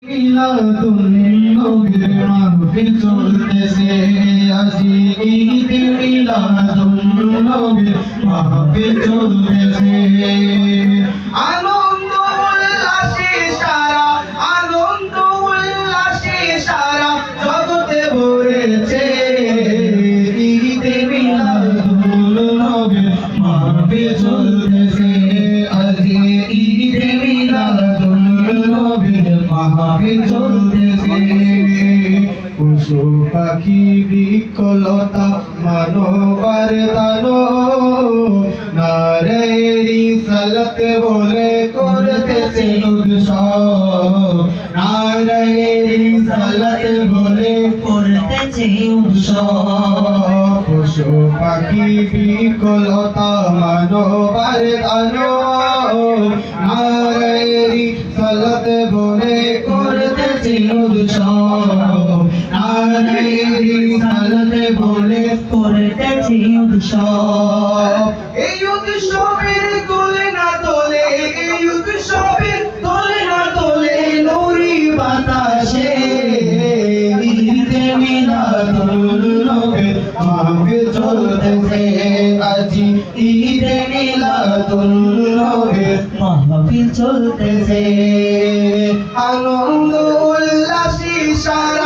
মিলাদুন নবীর মাহফিল চলতেছে আজি ঈদ মিলাদুন নবীর মাহফিল চলতেছে আনন্দ উল্লাসে সারা জগতে ভরেছে ঈদ মিলাদুন নবীর মাহফিল চলতেছে আজি ঈদ মিলাদুন নবীর মাহফিল চলতেছে পশু পাখি বৃক্ষলতা মানবার দানো নারী সালাত বলে করতেছে উৎসব নারী সালাত বলে করতেছে উৎসব পশু পাখি বৃক্ষলতা মানবার দানো নারী সালাত বলে করতেছে উৎসব নারী সালাত বলে করতেছে উৎসব এই উৎসবের তোলে না তোলে এই উৎসবের তোলে না তোলে নুরি বাতাসে ঈদে মিলাদুন নবীর মাহফিল চলতেছে আজি ঈদে মিলাদুন নবীর মাহফিল চলতেছে আনন্দ উল্লাসে সারা